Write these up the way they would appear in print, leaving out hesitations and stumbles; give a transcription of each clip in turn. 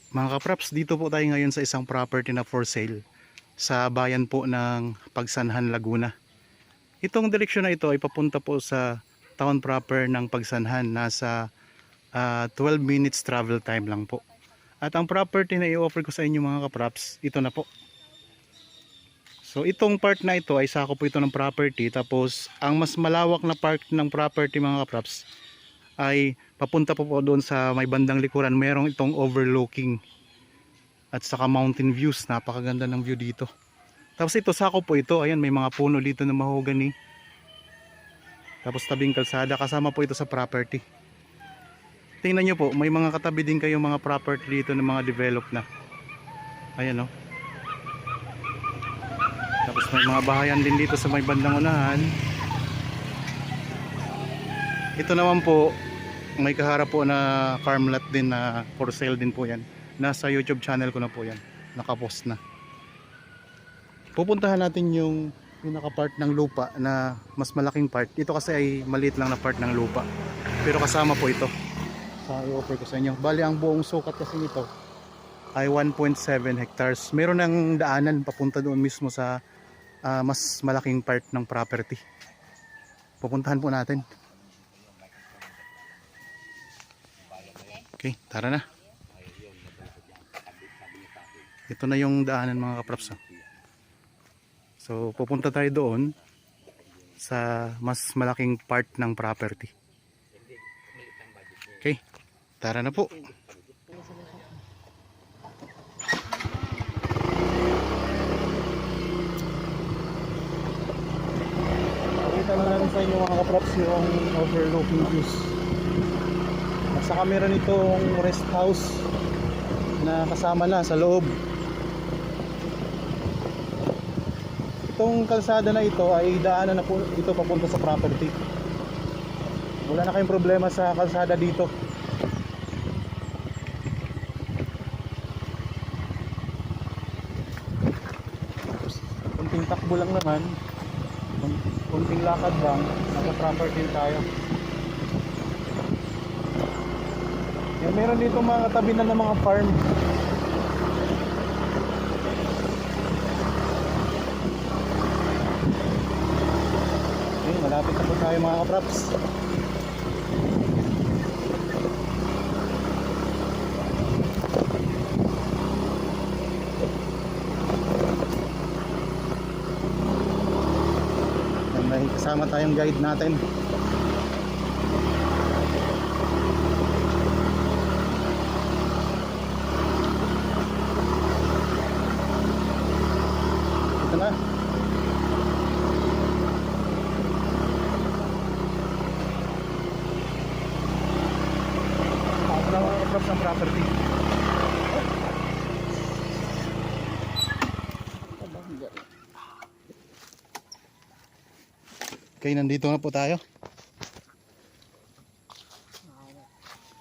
Mga kapraps, dito po tayo ngayon sa isang property na for sale sa bayan po ng Pagsanhan, Laguna. Itong direksyon na ito ay papunta po sa town proper ng Pagsanhan. Nasa 12 minutes travel time lang po. At ang property na i-offer ko sa inyo mga kapraps, ito na po. So itong part na ito ay sakop po ito ng property. Tapos ang mas malawak na part ng property mga kapraps ay papunta po doon sa may bandang likuran. Merong itong overlooking at saka mountain views. Napakaganda ng view dito. Tapos ito sakop po ito. Ayan, may mga puno dito na mahogany. Tapos tabing kalsada, kasama po ito sa property. Tingnan nyo po, may mga katabi din kayo mga property dito ng mga develop na. Ayan o. Tapos may mga bahayan din dito sa may bandang unahan. Ito naman po, may kaharap po na farm lot din na for sale din po yan. Nasa YouTube channel ko na po yan. Nakapost na. Pupuntahan natin yung pinaka-part ng lupa na mas malaking part. Ito kasi ay maliit lang na part ng lupa. Pero kasama po ito sa i-offer ko sa inyo. Bali ang buong sukat kasi nito ay 1.7 hectares. Meron ng daanan papunta doon mismo sa mas malaking part ng property. Pupuntahan po natin. Okay, tara na. Ito na yung daanan mga kapraps. So pupunta tayo doon sa mas malaking part ng property. Okay, tara na po. Pakita na namin sa inyo mga kapraps yung overlooking views. At saka meron itong rest house na kasama na sa loob. Itong kalsada na ito ay daanan na po ito papunta sa property. Wala na kayong problema sa kalsada dito. Kunting takbo lang naman, kunting lakad lang, nasa property tayo. Yan, meron dito mga katabi na ng mga farm. Okay, malapit na po tayo mga kapraps. Yan, may kasama tayong guide natin. Ito na. Ako lang ang approach ng property. Okay, nandito na po tayo.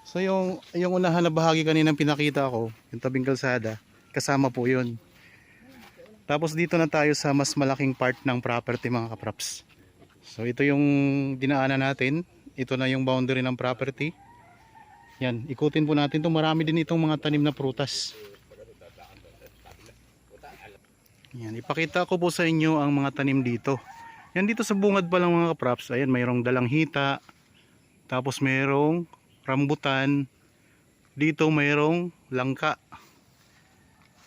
So yung unahan na bahagi kanina pinakita ko, yung tabing kalsada, kasama po yun. Tapos dito na tayo sa mas malaking part ng property mga kapraps. So ito yung dinaanan natin. Ito na yung boundary ng property. Yan, ikutin po natin ito. Marami din itong mga tanim na prutas. Yan, ipakita ko po sa inyo ang mga tanim dito. Yan, dito sa bungad pa lang mga kapraps. Ayan, mayroong dalanghita. Tapos mayroong rambutan. Dito mayroong langka.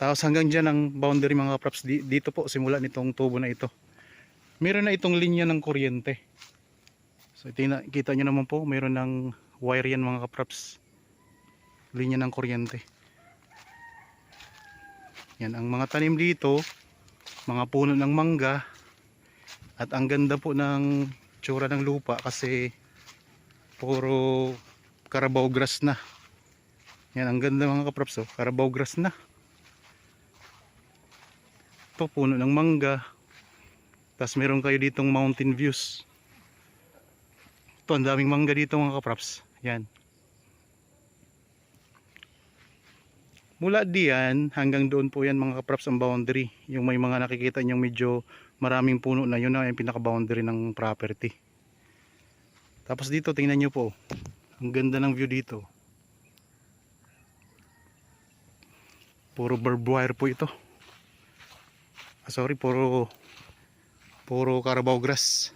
Tapos hanggang dyan ang boundary mga kapraps. Dito po simula nitong tubo na ito. Meron na itong linya ng kuryente. So kita nyo naman po, mayroon ng wire yan mga kapraps. Linya ng kuryente. Yan, ang mga tanim dito, mga puno ng mangga. At ang ganda po ng tsura ng lupa kasi puro Carabao grass na. Yan, ang ganda mga kapraps, oh, Carabao grass na. Ito, puno ng mangga. Tapos meron kayo ditong mountain views. Ito, ang daming mangga dito mga kapraps. Yan. Mula diyan hanggang doon po yan mga kapraps ang boundary. Yung may mga nakikita nyo medyo maraming puno na, yun na yung pinaka boundary ng property. Tapos dito tingnan nyo po, ang ganda ng view dito. Puro barbed wire po ito. Sorry, puro Carabao grass.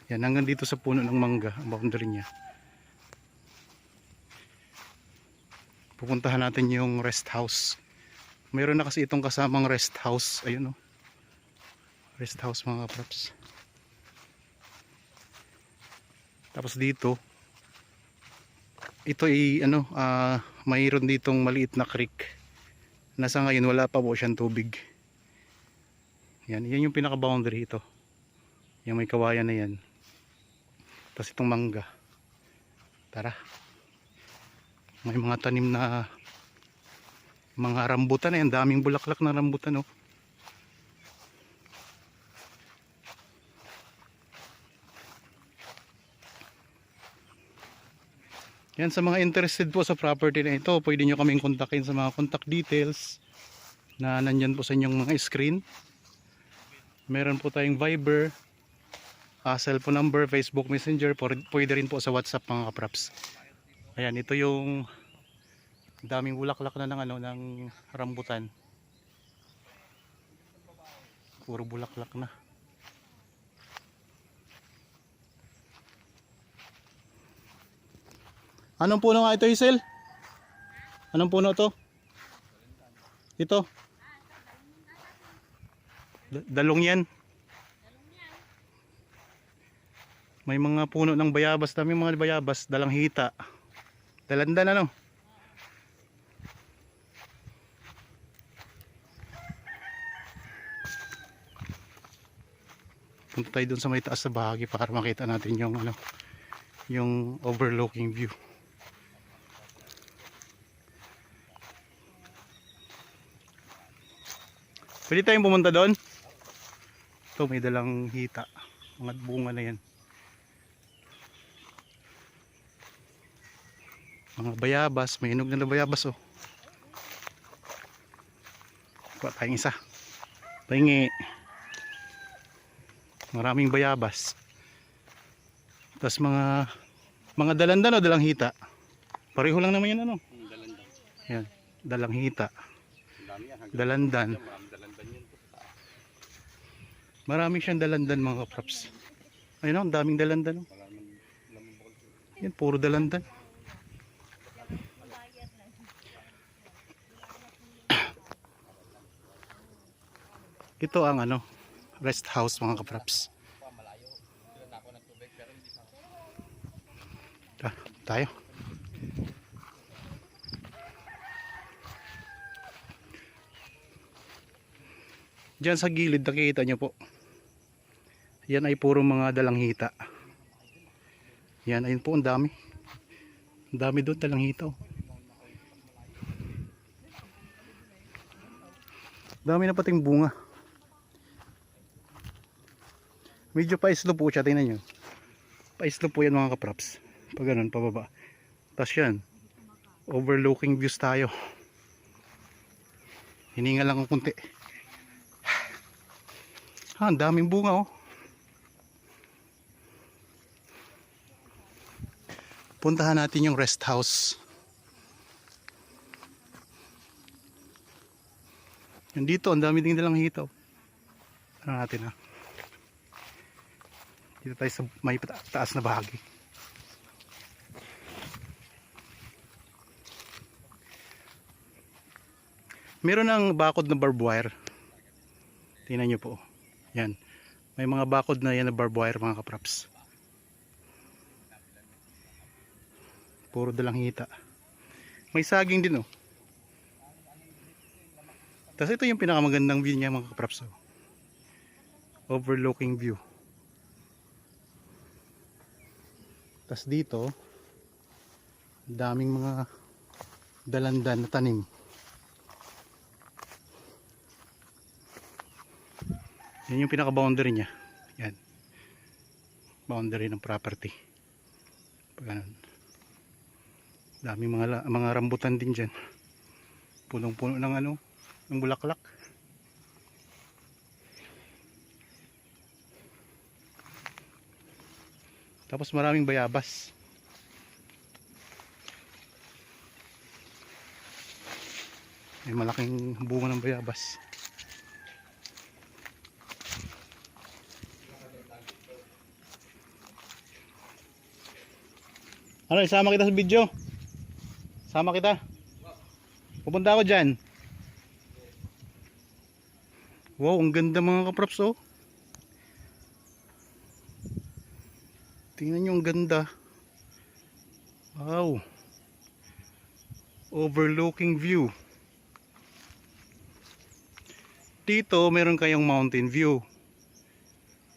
Yan, hanggang dito sa puno ng mangga ang boundary niya. Pupuntahan natin yung rest house. Mayroon na kasi itong kasamang rest house. Ayun, oh. Rest house mga kaprops. Tapos dito, ito ay mayroon ditong maliit na creek. Nasa ngayon wala pa po siyang tubig. Yan yung pinaka boundary ito. Yung may kawayan na yan. Tapos itong mangga. Tara. May mga tanim na mga rambutan na yan. Daming bulaklak na rambutan, oh. Yan, sa mga interested po sa property na ito, pwede nyo kaming kontakin sa mga contact details na nandyan po sa inyong mga screen. Meron po tayong Viber, cellphone number, Facebook Messenger, pwede rin po sa WhatsApp mga kaprops. Ayan, ito yung daming bulaklak na ng rambutan. Puro bulaklak na. Anong puno nga ito, Isel? Anong puno to? Ito? Dalong yan. May mga puno ng bayabas, dami mga bayabas, dalang hita. Dalandan ano? Punta tayo dun sa may taas na bahagi para makita natin yung yung overlooking view. Pwede tayong pumunta doon. Ito may dalang hita. Mga bunga na yan. Mga bayabas. May hinog na bayabas, oh. Kuha tayong isa. Pahingi. Maraming bayabas. Tapos mga dalandan o dalang hita. Pareho lang naman yan, ano? Yan. Dalang hita. Dalandan. Marami siyang dalandan mga kaprops. Ayun, ang daming dalandan. Yan, puro dalandan. Ito ang rest house mga kaprops. Tayo. Diyan sa gilid nakikita nyo po. Yan ay puro mga dalang hita. Yan, ayun po, ang dami. Ang dami doon dalang hita, oh. Dami na pating bunga. Medyo paislo po siya, tingnan nyo. Paislo po yan mga kaprops. Pag ganun, pababa. Tapos yan, overlooking views tayo. Hininga lang ang kunti. Ang daming bunga, oh. Puntahan natin yung rest house. Nandito, ang dami ding dalang hitaw. Ano natin, ha? Dito tayo sa may taas na bahagi. Meron ng bakod na barbed wire. Tingnan nyo po. Yan. May mga bakod na yan na barbed wire mga kaprops. Puro dalang hita. May saging din, oh. Tapos ito yung pinakamagandang view niya mga kaprops, oh. Overlooking view. Tapos dito, daming mga dalandan na tanim. Yan yung pinaka boundary niya. Yan. Boundary ng property. Ganun. Daming mga rambutan din dyan. Punong-puno ng ng bulaklak. Tapos maraming bayabas. May malaking bunga ng bayabas. Ano, isama kita sa video? Sama kita. Pupunta ako dyan. Wow, ang ganda mga kaprops, oh. Tingnan nyo, ang ganda. Wow. Overlooking view. Dito, meron kayong mountain view.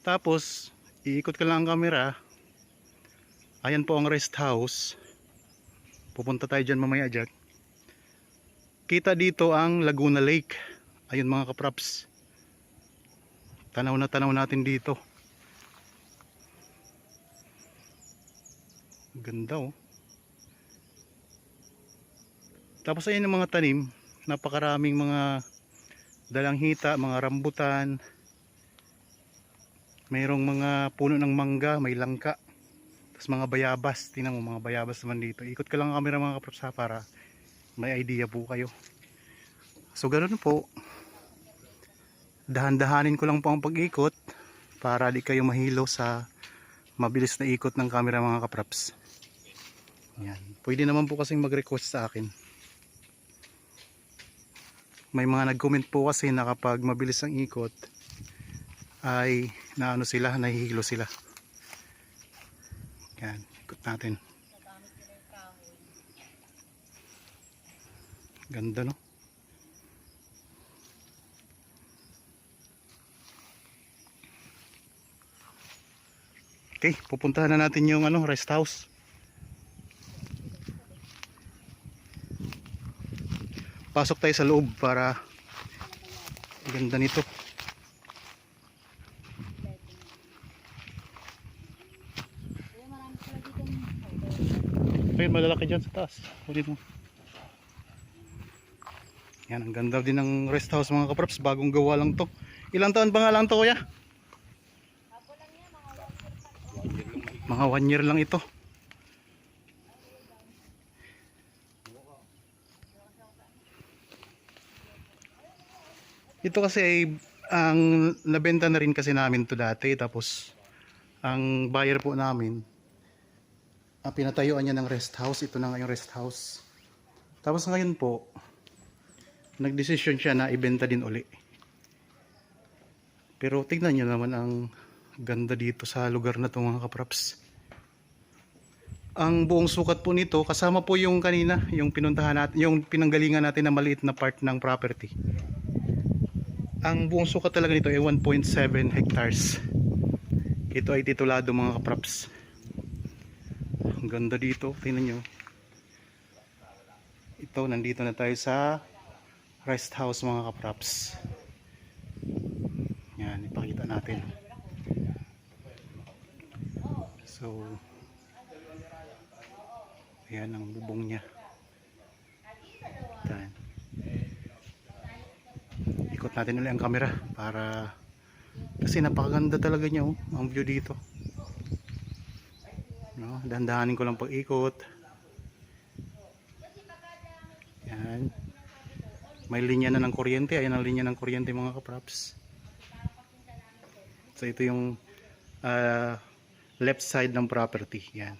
Tapos, iikot ka lang ang camera. Ayan po ang rest house. Pupunta tayo dyan mamaya dyan. Kita dito ang Laguna Lake. Ayun mga kaprops. Tanaw na tanaw natin dito. Ganda, oh. Tapos ayun ang mga tanim. Napakaraming mga dalanghita, mga rambutan. Mayroong mga puno ng mangga, may langka. Tapos mga bayabas. Tingnan mo mga bayabas naman dito. Ikot ka lang ang camera mga kaprops ha, para may idea po kayo. So ganoon po. Dahan-dahanin ko lang po ang pag-ikot para di kayo mahilo sa mabilis na ikot ng camera mga kaprops. Yan. Pwede naman po kasing mag-request sa akin. May mga nag-comment po kasi na kapag mabilis ang ikot ay naano sila, nahihilo sila. Yan, ikot natin. Ganda, no? Okay, pupuntahan na natin yung rest house. Pasok tayo sa loob para ganda nito. Ayun, malalaki dyan sa taas. Ulit mo. Yan, ang ganda din ng rest house mga kaprops. Bagong gawa lang to. Ilang taon pa nga lang to, kuya? Mga 1 year lang ito. Ito kasi ay ang nabenta na rin kasi namin to dati. Tapos ang buyer po namin, pinatayuan niya ng rest house. Ito na nga yung rest house. Tapos ngayon po, nagdesisyon siya na ibenta din uli. Pero tignan nyo naman ang ganda dito sa lugar na ito mga kaprops. Ang buong sukat po nito, kasama po yung kanina, yung pinuntahan natin, yung pinanggalingan natin na maliit na part ng property. Ang buong sukat talaga nito ay 1.7 hectares. Ito ay titulado mga kaprops. Ang ganda dito, tingnan nyo. Ito, nandito na tayo sa rest house mga kaprops. Yan, ipakita natin. So, ayan ang bubong niya. Yan. Ikot natin ulit ang camera para, kasi napakaganda talaga niya, oh, ang view dito. No, dahan-dahanin ko lang pag-ikot. Yan. May linya na ng kuryente. Ayan ang linya ng kuryente mga kaprops. So ito yung left side ng property. Yan.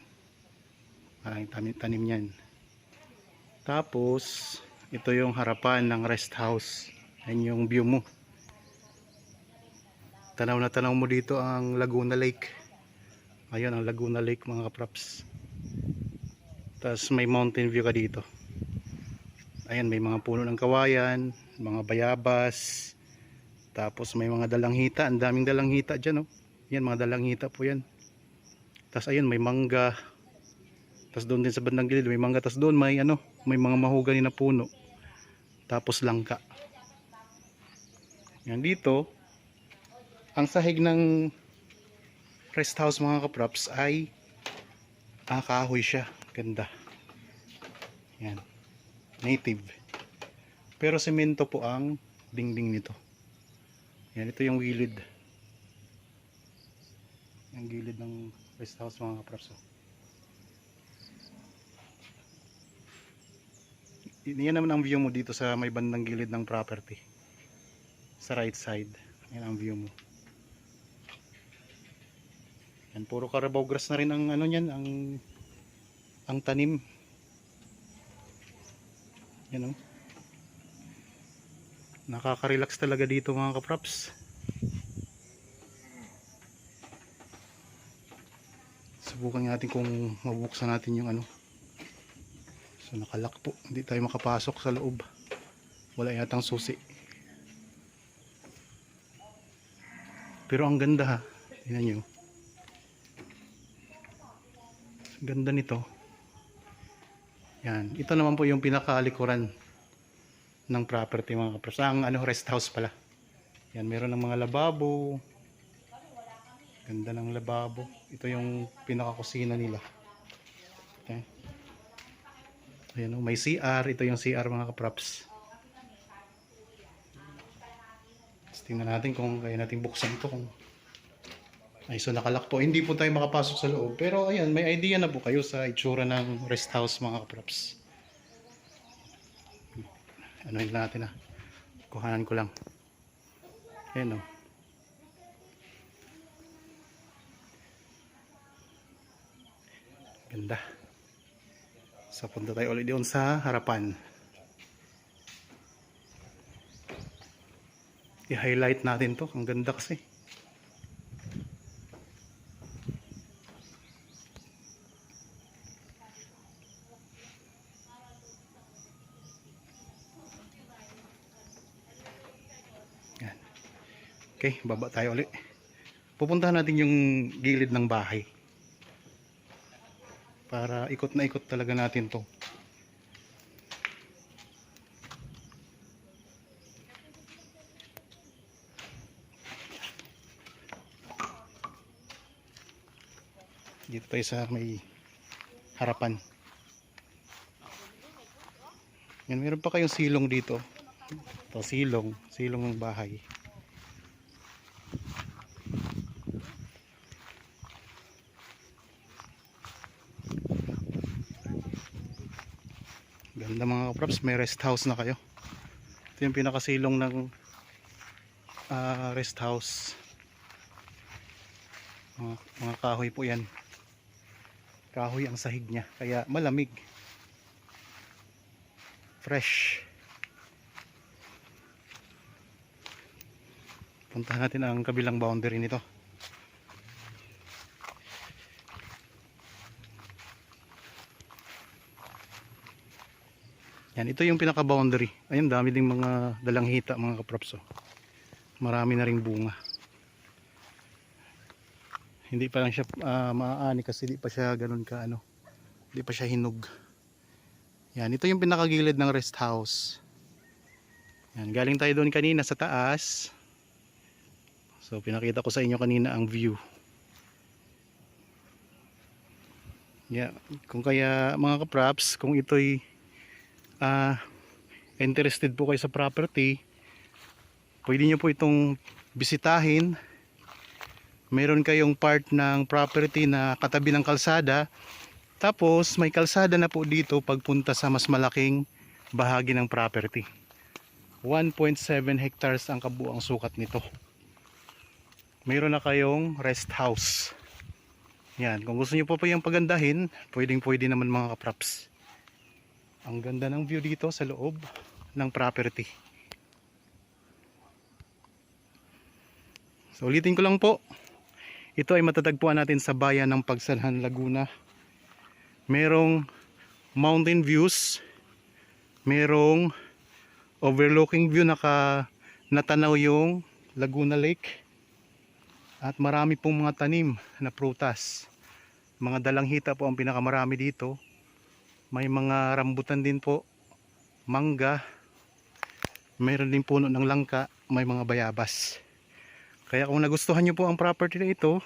Maraming tanim yan. Tapos ito yung harapan ng rest house. Yan yung view mo. Tanaw na tanaw mo dito ang Laguna Lake. Ayun ang Laguna Lake mga kaprops. Tapos may mountain view ka dito. Ayan, may mga puno ng kawayan, mga bayabas. Tapos may mga dalanghita. Ang daming dalanghita dyan, oh. Yan, mga dalanghita po yan. Tapos ayun, may mangga. Tapos doon din sa bandang gilid may mangga. Tapos doon may may mga mahogany na puno. Tapos langka. Yan dito, ang sahig ng rest house mga kaprops ay kahoy siya. Ganda. Yan. Native. Pero semento po ang dingding nito. Yan, ito yung gilid. Yung gilid ng rest house mga kaprops. Yan naman ang view mo dito sa may bandang gilid ng property. Sa right side. Yan ang view mo. Yan, puro Carabao grass na rin ang ano niyan, ang tanim. Yan oh. Nakaka-relax talaga dito mga kaprops. Subukan natin kung mabuksan natin yung ano. So nakalock po, hindi tayo makapasok sa loob. Wala yatang susi. Pero ang ganda ha. Tingnan nyo. Ganda nito. Yan, ito naman po yung pinakaalikuran ng property mga kaprops. Ang ano, rest house pala. Yan, meron ng mga lababo. Ganda ng lababo. Ito yung pinakakusina nila. Okay. Ayan, may CR. Ito yung CR mga kaprops. Tingnan natin kung kaya natin buksan ito. Ay, so nakalock po. Hindi po tayo makapasok sa loob. Pero ayan, may idea na po kayo sa itsura ng rest house mga kaprops. Ano yun natin ah. Kuhanan ko lang. Ayan o. Ganda. So punta tayo ulit doon sa harapan. I-highlight natin to. Ang ganda kasi. Yan. Okay, baba tayo ulit. Pupuntahan natin yung gilid ng bahay. Para ikot na ikot talaga natin to. Dito tayo sa may harapan. Yan, meron pa kayong silong dito. Ito, silong ng bahay. Ganda mga kaprops, may rest house na kayo. Ito yung pinakasilong ng rest house. Mga kahoy po yan. Kahoy ang sahig niya, kaya malamig. Fresh. Puntahan natin ang kabilang boundary nito. Yan, ito yung pinaka boundary. Ayun, dami ding mga dalanghita mga kaprops. Marami na ring bunga. Hindi pa lang siya maaani kasi hindi pa siya ganun ka ano. Hindi pa siya hinog. Yan, ito yung pinakagilid ng rest house. Yan, galing tayo doon kanina sa taas. So pinakita ko sa inyo kanina ang view. Yeah, kung kaya mga kaprops, kung ito'y interested po kayo sa property, pwede nyo po itong bisitahin. Meron kayong part ng property na katabi ng kalsada. Tapos may kalsada na po dito pagpunta sa mas malaking bahagi ng property. 1.7 hectares ang kabuuang sukat nito. Mayroon na kayong rest house. Yan, kung gusto niyo po yung pagandahin, pwede naman mga kaprops. Ang ganda ng view dito sa loob ng property. So ulitin ko lang po. Ito ay matatagpuan natin sa bayan ng Pagsanhan, Laguna. Merong mountain views, merong overlooking view natanaw yung Laguna Lake, at marami pong mga tanim na prutas. Mga dalanghita po ang pinakamarami dito. May mga rambutan din po, mangga, mayroon din puno ng langka, may mga bayabas. Kaya kung nagustuhan nyo po ang property na ito,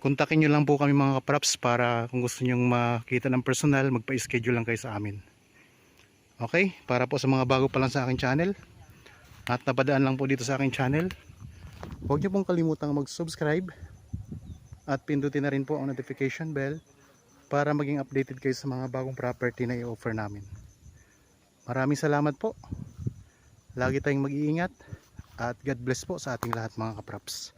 kontakin nyo lang po kami mga kaprops para kung gusto nyo makita ng personal, magpa-schedule lang kayo sa amin. Okay, para po sa mga bago pa lang sa aking channel at napadaan lang po dito sa aking channel, huwag nyo pong kalimutang mag-subscribe at pindutin na rin po ang notification bell para maging updated kayo sa mga bagong property na i-offer namin. Maraming salamat po. Lagi tayong mag-iingat at God bless po sa ating lahat mga kapraps.